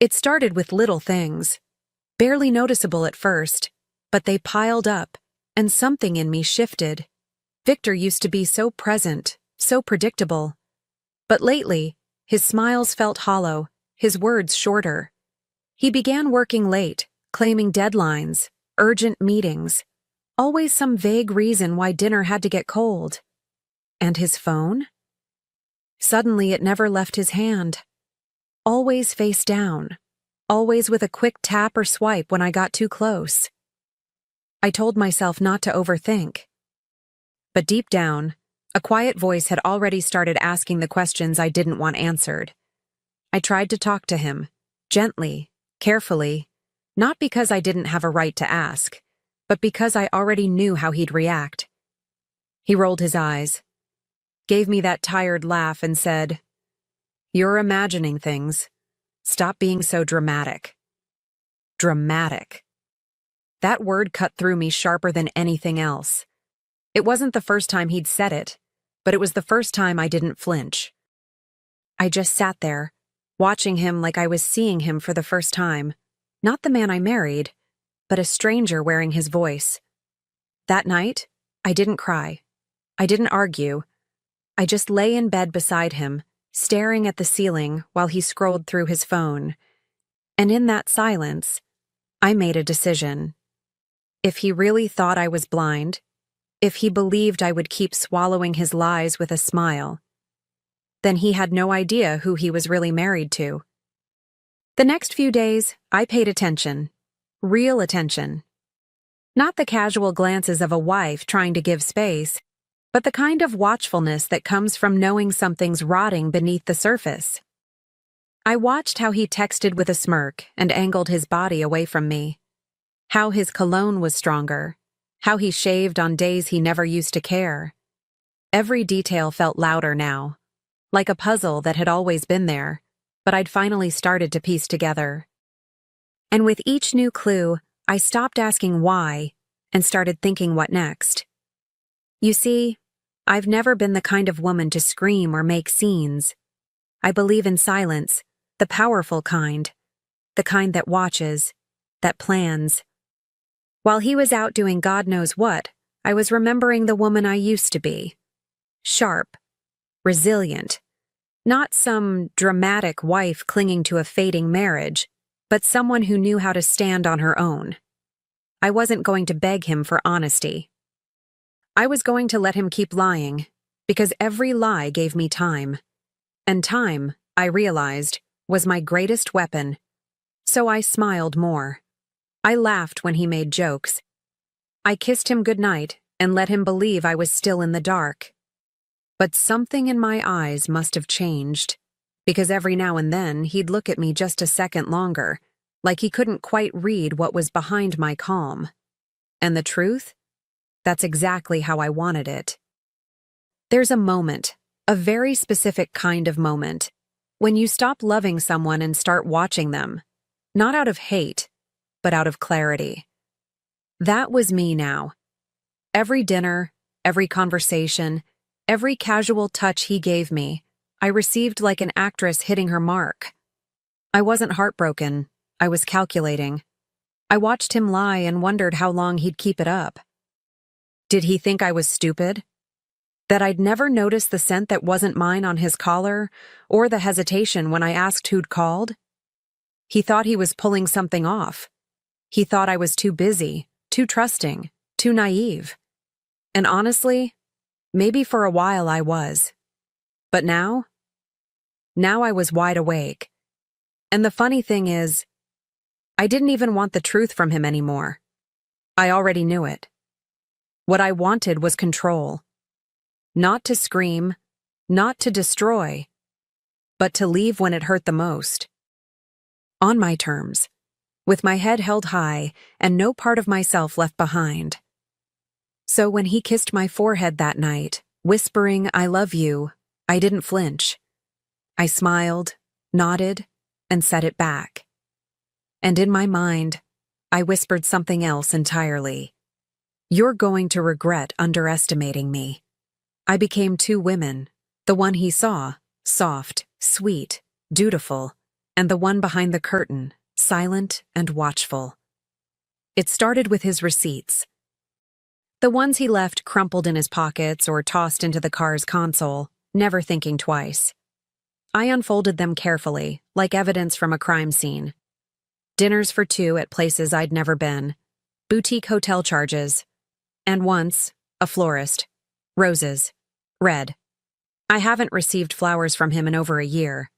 It started with little things, barely noticeable at first, but they piled up, and something in me shifted. Victor used to be so present, so predictable. But lately, his smiles felt hollow, his words shorter. He began working late, claiming deadlines, urgent meetings, always some vague reason why dinner had to get cold. And his phone? Suddenly it never left his hand. Always face down, always with a quick tap or swipe when I got too close. I told myself not to overthink. But deep down, a quiet voice had already started asking the questions I didn't want answered. I tried to talk to him, gently, carefully, not because I didn't have a right to ask, but because I already knew how he'd react. He rolled his eyes, gave me that tired laugh and said, "You're imagining things. Stop being so dramatic." Dramatic. That word cut through me sharper than anything else. It wasn't the first time he'd said it, but it was the first time I didn't flinch. I just sat there, watching him like I was seeing him for the first time. Not the man I married, but a stranger wearing his voice. That night, I didn't cry. I didn't argue. I just lay in bed beside him, staring at the ceiling while he scrolled through his phone. And in that silence, I made a decision. If he really thought I was blind, if he believed I would keep swallowing his lies with a smile, then he had no idea who he was really married to. The next few days, I paid attention. Real attention. Not the casual glances of a wife trying to give space, but the kind of watchfulness that comes from knowing something's rotting beneath the surface. I watched how he texted with a smirk and angled his body away from me. How his cologne was stronger. How he shaved on days he never used to care. Every detail felt louder now, like a puzzle that had always been there, but I'd finally started to piece together. And with each new clue, I stopped asking why and started thinking what next. You see, I've never been the kind of woman to scream or make scenes. I believe in silence, the powerful kind, the kind that watches, that plans. While he was out doing God knows what, I was remembering the woman I used to be. Sharp, resilient, not some dramatic wife clinging to a fading marriage, but someone who knew how to stand on her own. I wasn't going to beg him for honesty. I was going to let him keep lying, because every lie gave me time. And time, I realized, was my greatest weapon. So I smiled more. I laughed when he made jokes. I kissed him goodnight and let him believe I was still in the dark. But something in my eyes must have changed, because every now and then he'd look at me just a second longer, like he couldn't quite read what was behind my calm. And the truth? That's exactly how I wanted it. There's a moment, a very specific kind of moment, when you stop loving someone and start watching them, not out of hate, but out of clarity. That was me now. Every dinner, every conversation, every casual touch he gave me, I received like an actress hitting her mark. I wasn't heartbroken, I was calculating. I watched him lie and wondered how long he'd keep it up. Did he think I was stupid? That I'd never noticed the scent that wasn't mine on his collar, or the hesitation when I asked who'd called? He thought he was pulling something off. He thought I was too busy, too trusting, too naive. And honestly, maybe for a while I was. But now I was wide awake. And the funny thing is, I didn't even want the truth from him anymore. I already knew it. What I wanted was control. Not to scream, not to destroy, but to leave when it hurt the most. On my terms. With my head held high and no part of myself left behind. So when he kissed my forehead that night, whispering, "I love you," I didn't flinch. I smiled, nodded, and said it back. And in my mind, I whispered something else entirely. "You're going to regret underestimating me." I became two women, the one he saw, soft, sweet, dutiful, and the one behind the curtain, silent and watchful. It started with his receipts. The ones he left crumpled in his pockets or tossed into the car's console, never thinking twice. I unfolded them carefully, like evidence from a crime scene. Dinners for two at places I'd never been, boutique hotel charges, and once, a florist. Roses. Red. I haven't received flowers from him in over a year.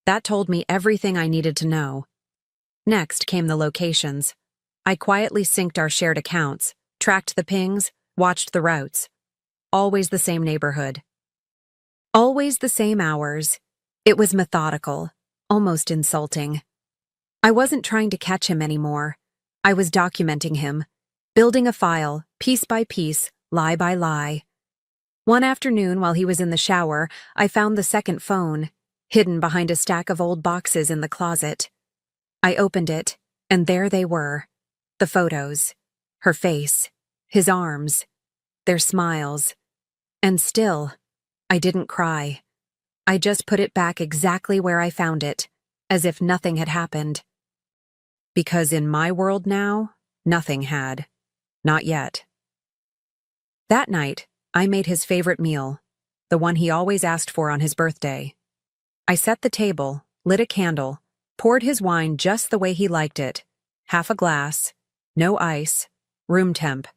That told me everything I needed to know. Next came the locations. I quietly synced our shared accounts, tracked the pings, watched the routes. Always the same neighborhood. Always the same hours. It was methodical, almost insulting. I wasn't trying to catch him anymore. I was documenting him, building a file, piece by piece, lie by lie. One afternoon while he was in the shower, I found the second phone, hidden behind a stack of old boxes in the closet. I opened it, and there they were. The photos. Her face. His arms. Their smiles. And still, I didn't cry. I just put it back exactly where I found it, as if nothing had happened. Because in my world now, nothing had. Not yet. That night, I made his favorite meal, the one he always asked for on his birthday. I set the table, lit a candle, poured his wine just the way he liked it, half a glass, no ice, room temp.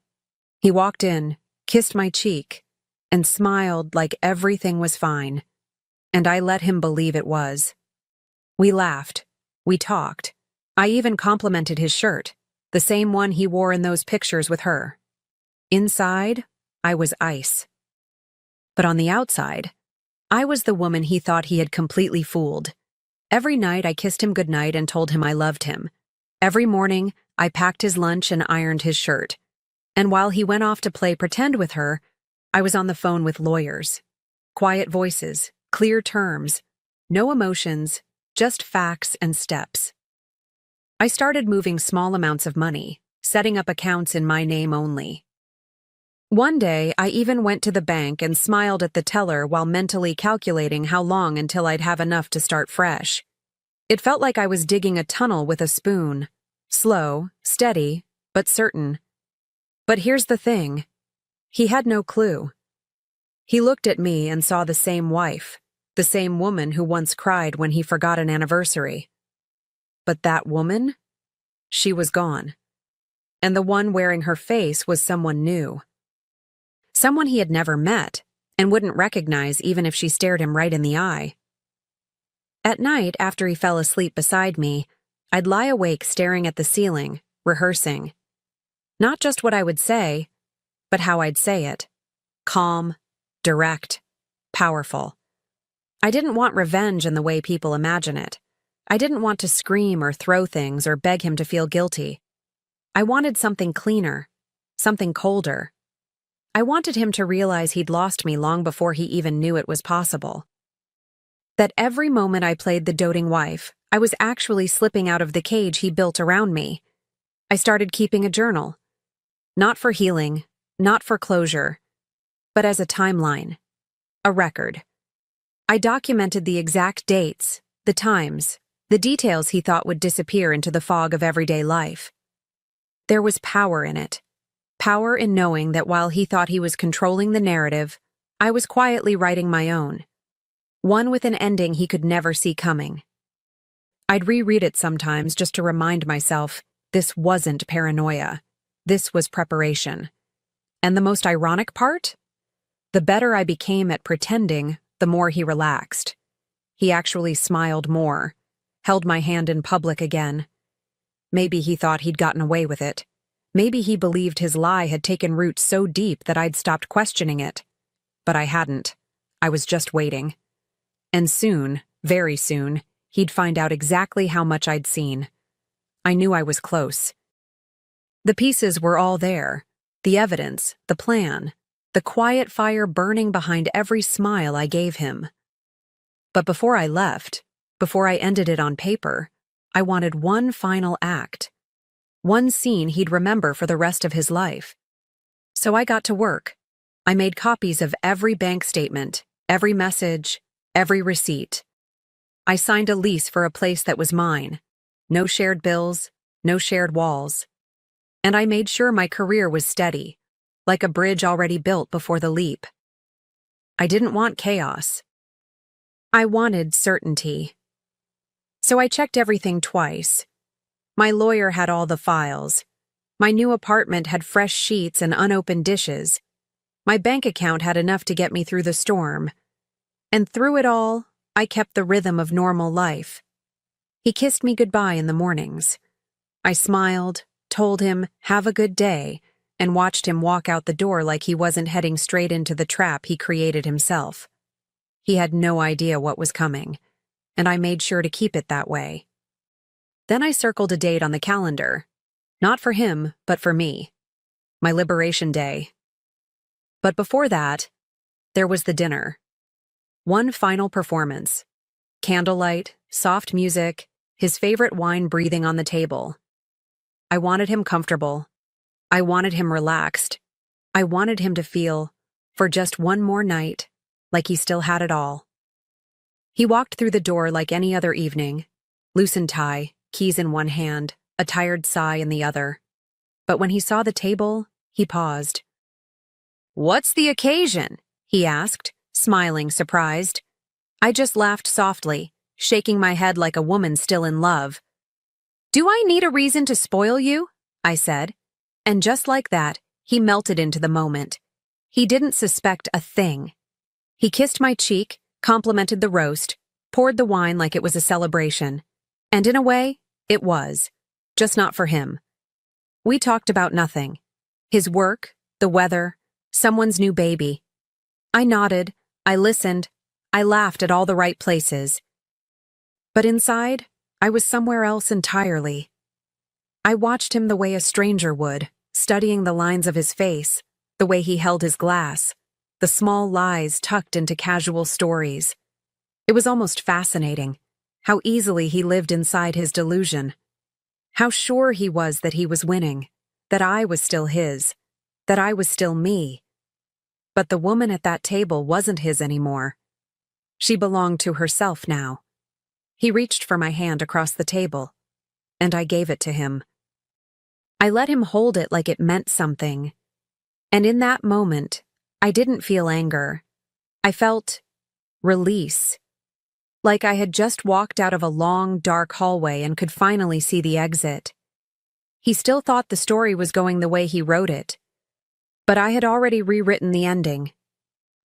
He walked in, kissed my cheek, and smiled like everything was fine. And I let him believe it was. We laughed. We talked. I even complimented his shirt, the same one he wore in those pictures with her. Inside, I was ice. But on the outside, I was the woman he thought he had completely fooled. Every night I kissed him goodnight and told him I loved him. Every morning, I packed his lunch and ironed his shirt. And while he went off to play pretend with her, I was on the phone with lawyers. Quiet voices, clear terms, no emotions, just facts and steps. I started moving small amounts of money, setting up accounts in my name only. One day, I even went to the bank and smiled at the teller while mentally calculating how long until I'd have enough to start fresh. It felt like I was digging a tunnel with a spoon. Slow, steady, but certain. But here's the thing. He had no clue. He looked at me and saw the same wife, the same woman who once cried when he forgot an anniversary. But that woman? She was gone. And the one wearing her face was someone new. Someone he had never met and wouldn't recognize even if she stared him right in the eye. At night, after he fell asleep beside me, I'd lie awake staring at the ceiling, rehearsing. Not just what I would say, but how I'd say it. Calm, direct, powerful. I didn't want revenge in the way people imagine it. I didn't want to scream or throw things or beg him to feel guilty. I wanted something cleaner, something colder. I wanted him to realize he'd lost me long before he even knew it was possible. That every moment I played the doting wife, I was actually slipping out of the cage he built around me. I started keeping a journal. Not for healing, not for closure, but as a timeline, a record. I documented the exact dates, the times, the details he thought would disappear into the fog of everyday life. There was power in it. Power in knowing that while he thought he was controlling the narrative, I was quietly writing my own. One with an ending he could never see coming. I'd reread it sometimes just to remind myself this wasn't paranoia. This was preparation. And the most ironic part? The better I became at pretending, the more he relaxed. He actually smiled more, held my hand in public again. Maybe he thought he'd gotten away with it. Maybe he believed his lie had taken root so deep that I'd stopped questioning it. But I hadn't. I was just waiting. And soon, very soon, he'd find out exactly how much I'd seen. I knew I was close. The pieces were all there. The evidence, the plan, the quiet fire burning behind every smile I gave him. But before I left, before I ended it on paper, I wanted one final act. One scene he'd remember for the rest of his life. So I got to work. I made copies of every bank statement, every message, every receipt. I signed a lease for a place that was mine. No shared bills, no shared walls. And I made sure my career was steady, like a bridge already built before the leap. I didn't want chaos. I wanted certainty. So I checked everything twice. My lawyer had all the files. My new apartment had fresh sheets and unopened dishes. My bank account had enough to get me through the storm. And through it all, I kept the rhythm of normal life. He kissed me goodbye in the mornings. I smiled, told him, "Have a good day," and watched him walk out the door like he wasn't heading straight into the trap he created himself. He had no idea what was coming, and I made sure to keep it that way. Then I circled a date on the calendar. Not for him, but for me. My liberation day. But before that, there was the dinner. One final performance. Candlelight, soft music, his favorite wine breathing on the table. I wanted him comfortable. I wanted him relaxed. I wanted him to feel, for just one more night, like he still had it all. He walked through the door like any other evening, loosened tie, keys in one hand, a tired sigh in the other. But when he saw the table, he paused. "What's the occasion?" he asked, smiling, surprised. I just laughed softly, shaking my head like a woman still in love. "Do I need a reason to spoil you?" I said. And just like that, he melted into the moment. He didn't suspect a thing. He kissed my cheek, complimented the roast, poured the wine like it was a celebration. And in a way, it was. Just not for him. We talked about nothing. His work, the weather, someone's new baby. I nodded, I listened, I laughed at all the right places. But inside, I was somewhere else entirely. I watched him the way a stranger would, studying the lines of his face, the way he held his glass, the small lies tucked into casual stories. It was almost fascinating, how easily he lived inside his delusion. How sure he was that he was winning, that I was still his, that I was still me. But the woman at that table wasn't his anymore. She belonged to herself now. He reached for my hand across the table, and I gave it to him. I let him hold it like it meant something. And in that moment, I didn't feel anger. I felt release. Like I had just walked out of a long, dark hallway and could finally see the exit. He still thought the story was going the way he wrote it. But I had already rewritten the ending.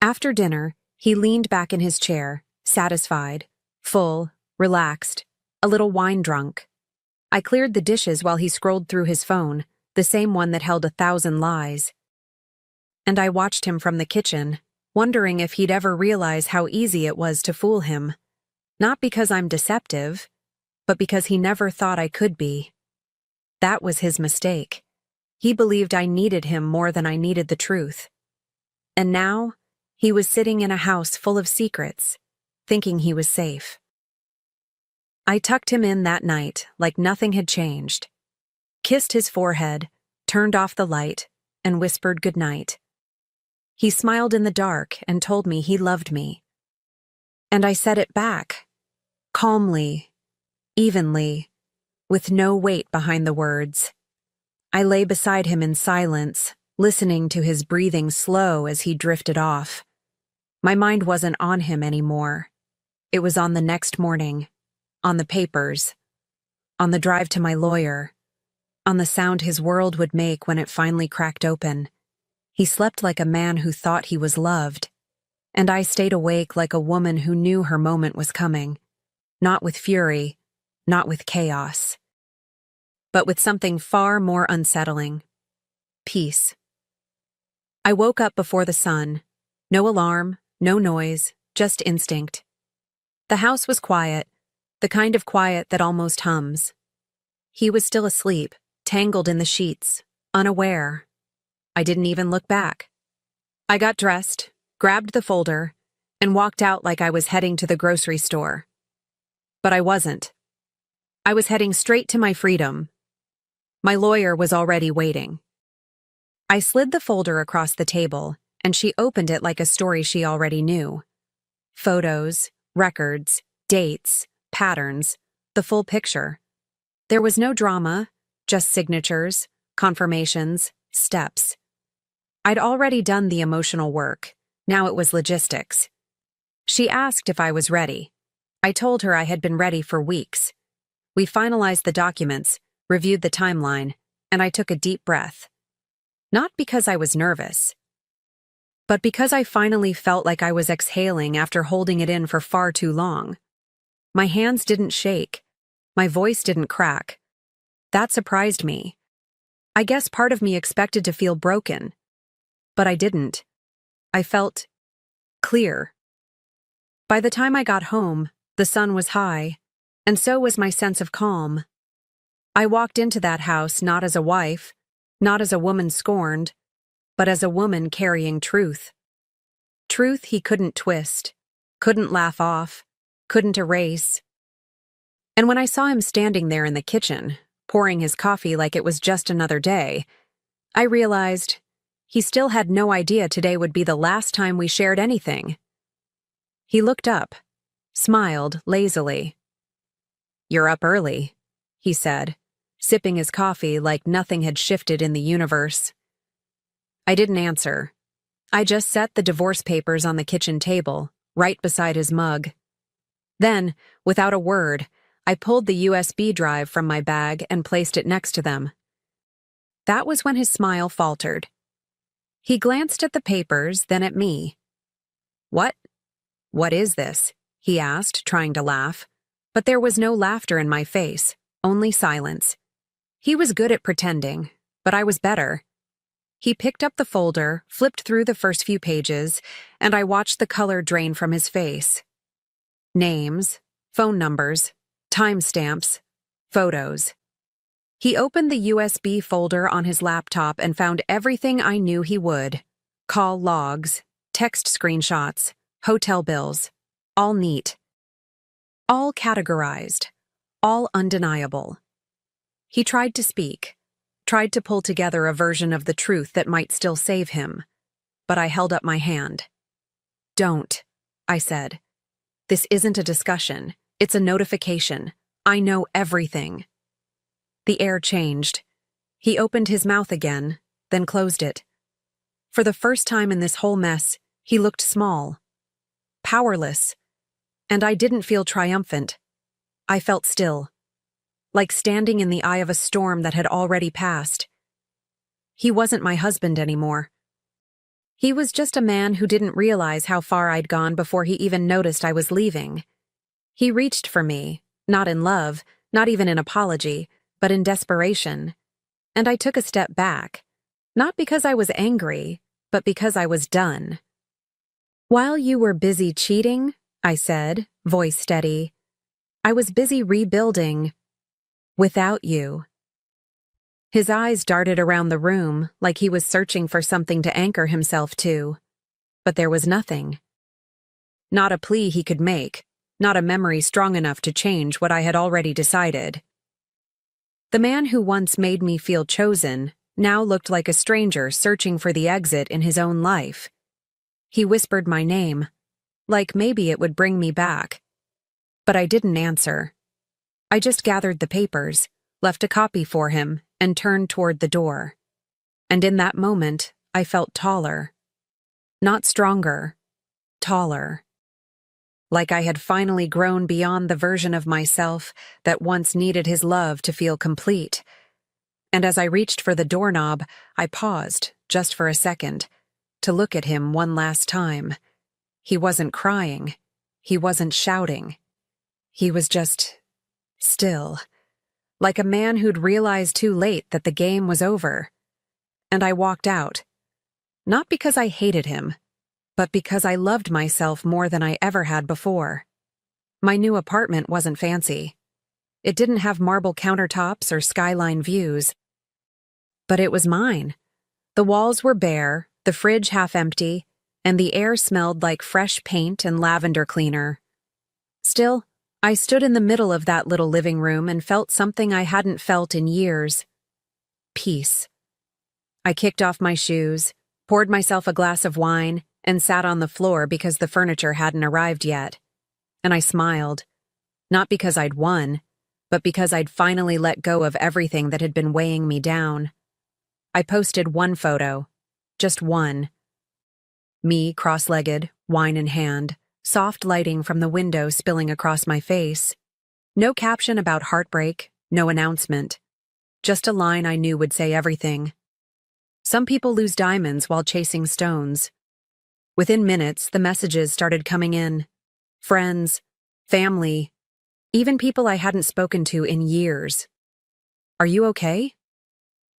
After dinner, he leaned back in his chair, satisfied, full, relaxed, a little wine drunk. I cleared the dishes while he scrolled through his phone, the same one that held 1,000 lies. And I watched him from the kitchen, wondering if he'd ever realize how easy it was to fool him. Not because I'm deceptive, but because he never thought I could be. That was his mistake. He believed I needed him more than I needed the truth. And now, he was sitting in a house full of secrets, thinking he was safe. I tucked him in that night like nothing had changed, kissed his forehead, turned off the light, and whispered goodnight. He smiled in the dark and told me he loved me. And I said it back, calmly, evenly, with no weight behind the words. I lay beside him in silence, listening to his breathing slow as he drifted off. My mind wasn't on him anymore. It was on the next morning, on the papers, on the drive to my lawyer, on the sound his world would make when it finally cracked open. He slept like a man who thought he was loved, and I stayed awake like a woman who knew her moment was coming, not with fury, not with chaos, but with something far more unsettling: peace. I woke up before the sun. No alarm, no noise, just instinct. The house was quiet, the kind of quiet that almost hums. He was still asleep, tangled in the sheets, unaware. I didn't even look back. I got dressed, grabbed the folder, and walked out like I was heading to the grocery store. But I wasn't. I was heading straight to my freedom. My lawyer was already waiting. I slid the folder across the table, and she opened it like a story she already knew. Photos, records, dates, patterns, the full picture. There was no drama, just signatures, confirmations, steps. I'd already done the emotional work. Now it was logistics. She asked if I was ready. I told her I had been ready for weeks. We finalized the documents, reviewed the timeline, and I took a deep breath. Not because I was nervous, but because I finally felt like I was exhaling after holding it in for far too long. My hands didn't shake. My voice didn't crack. That surprised me. I guess part of me expected to feel broken. But I didn't. I felt clear. By the time I got home, the sun was high, and so was my sense of calm. I walked into that house not as a wife, not as a woman scorned, but as a woman carrying truth. Truth he couldn't twist, couldn't laugh off, couldn't erase. And when I saw him standing there in the kitchen, pouring his coffee like it was just another day, I realized he still had no idea today would be the last time we shared anything. He looked up, smiled lazily. "You're up early," he said, sipping his coffee like nothing had shifted in the universe. I didn't answer. I just set the divorce papers on the kitchen table, right beside his mug. Then, without a word, I pulled the USB drive from my bag and placed it next to them. That was when his smile faltered. He glanced at the papers, then at me. What is this?" he asked, trying to laugh. But there was no laughter in my face, only silence. He was good at pretending, but I was better. He picked up the folder, flipped through the first few pages, and I watched the color drain from his face. Names, phone numbers, timestamps, photos. He opened the USB folder on his laptop and found everything I knew he would. Call logs, text screenshots, hotel bills, all neat. All categorized, all undeniable. He tried to speak, tried to pull together a version of the truth that might still save him, but I held up my hand. "Don't," I said. "This isn't a discussion, it's a notification. I know everything." The air changed. He opened his mouth again, then closed it. For the first time in this whole mess, he looked small, powerless, and I didn't feel triumphant. I felt still, like standing in the eye of a storm that had already passed. He wasn't my husband anymore. He was just a man who didn't realize how far I'd gone before he even noticed I was leaving. He reached for me, not in love, not even in apology, but in desperation. And I took a step back, not because I was angry, but because I was done. "While you were busy cheating," I said, voice steady, "I was busy rebuilding without you." His eyes darted around the room like he was searching for something to anchor himself to. But there was nothing. Not a plea he could make, not a memory strong enough to change what I had already decided. The man who once made me feel chosen now looked like a stranger searching for the exit in his own life. He whispered my name, like maybe it would bring me back. But I didn't answer. I just gathered the papers, left a copy for him, and turned toward the door. And in that moment, I felt taller. Not stronger, taller. Like I had finally grown beyond the version of myself that once needed his love to feel complete. And as I reached for the doorknob, I paused, just for a second, to look at him one last time. He wasn't crying. He wasn't shouting. He was just still, like a man who'd realized too late that the game was over. And I walked out. Not because I hated him, but because I loved myself more than I ever had before. My new apartment wasn't fancy. It didn't have marble countertops or skyline views. But it was mine. The walls were bare, the fridge half empty, and the air smelled like fresh paint and lavender cleaner. Still, I stood in the middle of that little living room and felt something I hadn't felt in years. Peace. I kicked off my shoes, poured myself a glass of wine, and sat on the floor because the furniture hadn't arrived yet. And I smiled. Not because I'd won, but because I'd finally let go of everything that had been weighing me down. I posted one photo, just one. Me, cross-legged, wine in hand, soft lighting from the window spilling across my face. No caption about heartbreak, no announcement. Just a line I knew would say everything. Some people lose diamonds while chasing stones. Within minutes, the messages started coming in. Friends, family, even people I hadn't spoken to in years. Are you okay?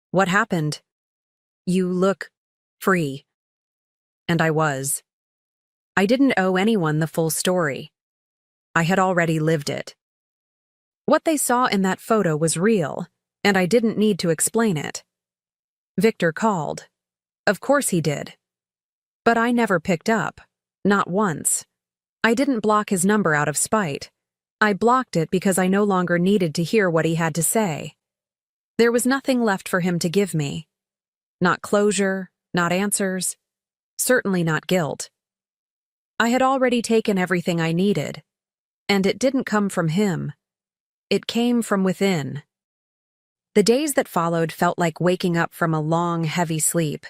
What happened? You look free. And I was. I didn't owe anyone the full story. I had already lived it. What they saw in that photo was real, and I didn't need to explain it. Victor called. Of course he did. But I never picked up, not once. I didn't block his number out of spite. I blocked it because I no longer needed to hear what he had to say. There was nothing left for him to give me. Not closure, not answers, certainly not guilt. I had already taken everything I needed, and it didn't come from him. It came from within. The days that followed felt like waking up from a long, heavy sleep.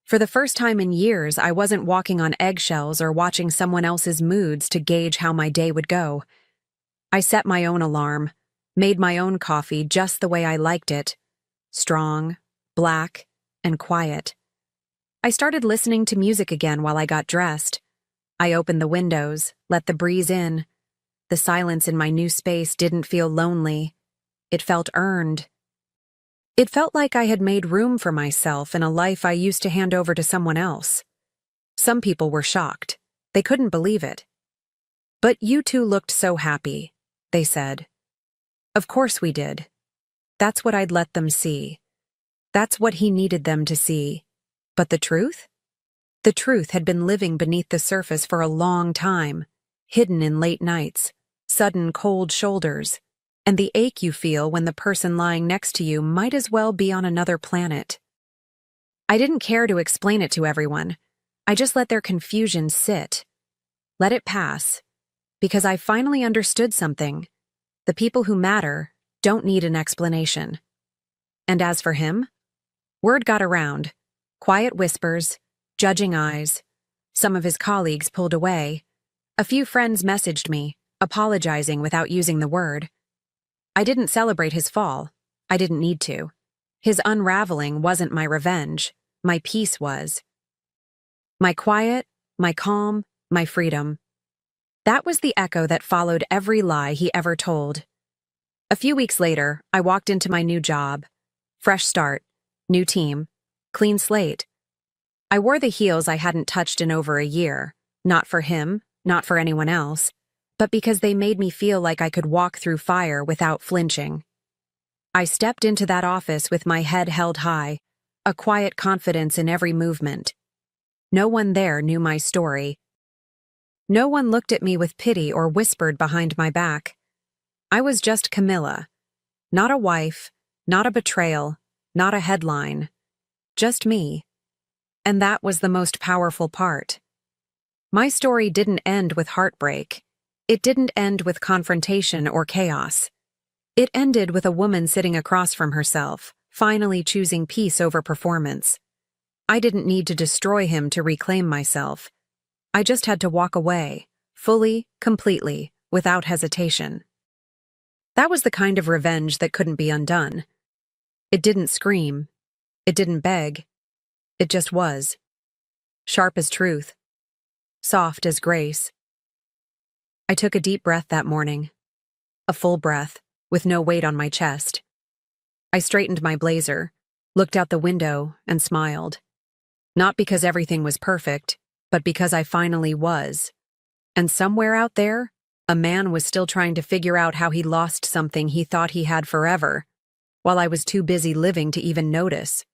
For the first time in years, I wasn't walking on eggshells or watching someone else's moods to gauge how my day would go. I set my own alarm, made my own coffee just the way I liked it, strong, black, and quiet. I started listening to music again while I got dressed. I opened the windows, let the breeze in. The silence in my new space didn't feel lonely. It felt earned. It felt like I had made room for myself in a life I used to hand over to someone else. Some people were shocked. They couldn't believe it. But you two looked so happy, they said. Of course we did. That's what I'd let them see. That's what he needed them to see. But the truth? The truth had been living beneath the surface for a long time, hidden in late nights, sudden cold shoulders, and the ache you feel when the person lying next to you might as well be on another planet. I didn't care to explain it to everyone. I just let their confusion sit. Let it pass. Because I finally understood something. The people who matter don't need an explanation. And as for him? Word got around. Quiet whispers, judging eyes. Some of his colleagues pulled away. A few friends messaged me, apologizing without using the word. I didn't celebrate his fall. I didn't need to. His unraveling wasn't my revenge. My peace was. My quiet, my calm, my freedom. That was the echo that followed every lie he ever told. A few weeks later, I walked into my new job. Fresh start, new team, clean slate. I wore the heels I hadn't touched in over a year, not for him, not for anyone else, but because they made me feel like I could walk through fire without flinching. I stepped into that office with my head held high, a quiet confidence in every movement. No one there knew my story. No one looked at me with pity or whispered behind my back. I was just Camilla. Not a wife, not a betrayal, not a headline. Just me. And that was the most powerful part. My story didn't end with heartbreak. It didn't end with confrontation or chaos. It ended with a woman sitting across from herself, finally choosing peace over performance. I didn't need to destroy him to reclaim myself. I just had to walk away, fully, completely, without hesitation. That was the kind of revenge that couldn't be undone. It didn't scream. It didn't beg. It just was. Sharp as truth. Soft as grace. I took a deep breath that morning. A full breath, with no weight on my chest. I straightened my blazer, looked out the window, and smiled. Not because everything was perfect, but because I finally was. And somewhere out there, a man was still trying to figure out how he lost something he thought he had forever, while I was too busy living to even notice.